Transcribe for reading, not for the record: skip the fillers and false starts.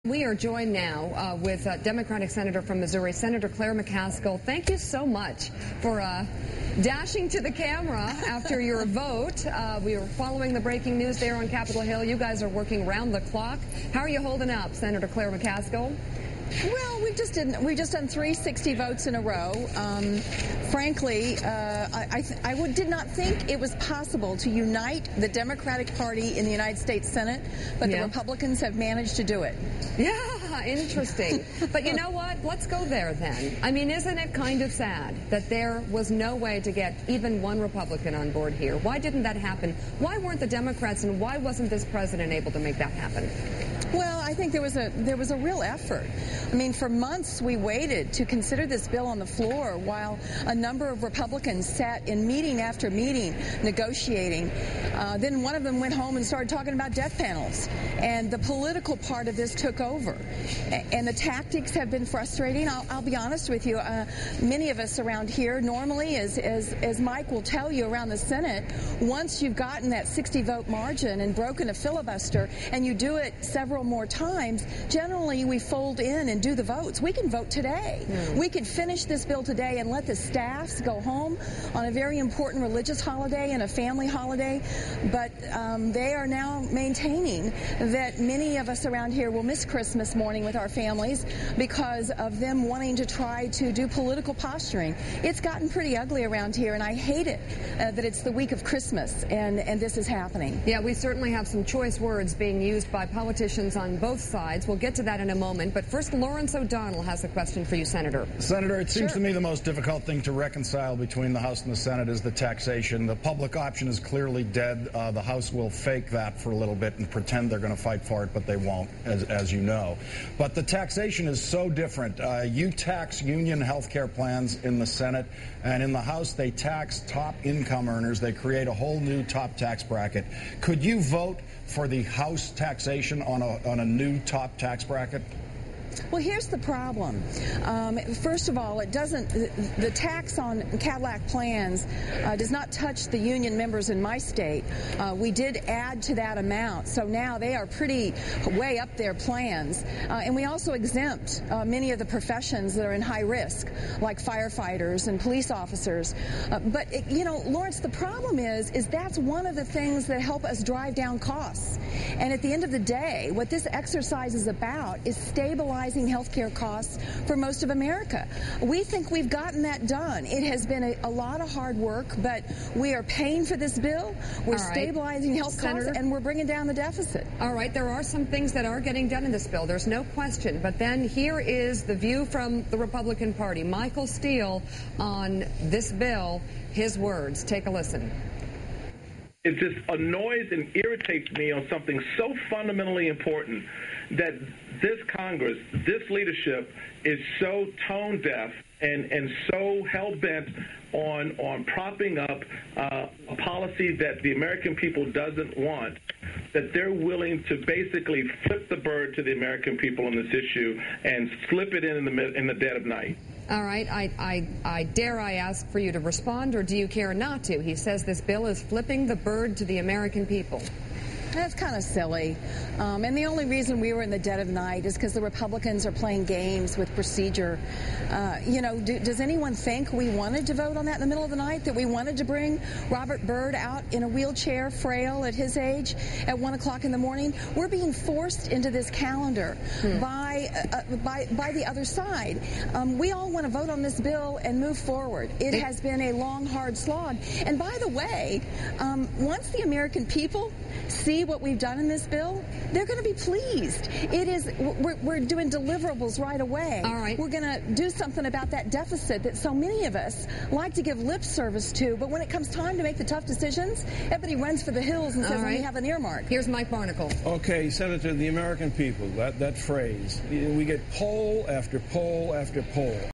We are joined now with Democratic Senator from Missouri, Senator Claire McCaskill. Thank you so much for dashing to the camera after your vote. We are following the breaking news there on Capitol Hill. You guys are working round the clock. How are you holding up, Senator Claire McCaskill? Well, we've just done 360 votes in a row. Frankly, I did not think it was possible to unite the Democratic Party in the United States Senate, but the Republicans have managed to do it. Yeah, interesting. But you know what? Let's go there then. I mean, isn't it kind of sad that there was no way to get even one Republican on board here? Why didn't that happen? Why weren't the Democrats, and why wasn't this president able to make that happen? Well, I think there was a real effort. I mean, for months we waited to consider this bill on the floor while a number of Republicans sat in meeting after meeting negotiating. Then one of them went home and started talking about death panels. And the political part of this took over. And the tactics have been frustrating. I'll be honest with you. Many of us around here normally, as Mike will tell you around the Senate, once you've gotten that 60-vote margin and broken a filibuster and you do it several more times, generally we fold in and do the votes. We can vote today. We could finish this bill today and let the staffs go home on a very important religious holiday and a family holiday. But they are now maintaining that many of us around here will miss Christmas morning with our families because of them wanting to try to do political posturing. It's gotten pretty ugly around here, and I hate it that it's the week of Christmas and this is happening. Yeah, we certainly have some choice words being used by politicians on both sides. We'll get to that in a moment. But first, Lawrence O'Donnell has a question for you, Senator. Senator, it seems to me the most difficult thing to reconcile between the House and the Senate is the taxation. The public option is clearly dead. The House will fake that for a little bit and pretend they're going to fight for it, but they won't, as you know. But the taxation is so different. You tax union health care plans in the Senate, and in the House they tax top income earners. They create a whole new top tax bracket. Could you vote for the House taxation on a new top tax bracket? Well, here's the problem. First of all, the tax on Cadillac plans does not touch the union members in my state. We did add to that amount, so now they are pretty way up their plans. And we also exempt many of the professions that are in high risk, like firefighters and police officers. But, Lawrence, the problem is that's one of the things that help us drive down costs. And at the end of the day, what this exercise is about is stabilizing health care costs for most of America. We think we've gotten that done. It has been a lot of hard work, but we are paying for this bill. We're stabilizing health costs, and we're bringing down the deficit. All right, there are some things that are getting done in this bill. There's no question. But then here is the view from the Republican Party. Michael Steele on this bill, his words. Take a listen. It just annoys and irritates me on something so fundamentally important, that this Congress, this leadership is so tone deaf and so hell-bent on propping up a policy that the American people doesn't want, that they're willing to basically flip the bird to the American people on this issue and slip it in the dead of night. All right, I dare I ask for you to respond, or do you care not to? He says this bill is flipping the bird to the American people. That's kind of silly. And the only reason we were in the dead of night is because the Republicans are playing games with procedure. Does anyone think we wanted to vote on that in the middle of the night, that we wanted to bring Robert Byrd out in a wheelchair, frail at his age, at 1 o'clock in the morning? We're being forced into this calendar by the other side. We all want to vote on this bill and move forward. It has been a long, hard slog. And by the way, once the American people see what we've done in this bill, they're going to be pleased. We're doing deliverables right away. All right. We're going to do something about that deficit that so many of us like to give lip service to, but when it comes time to make the tough decisions, everybody runs for the hills and says, we have an earmark. Here's Mike Barnacle. Okay, Senator, the American people, that phrase, we get poll after poll after poll.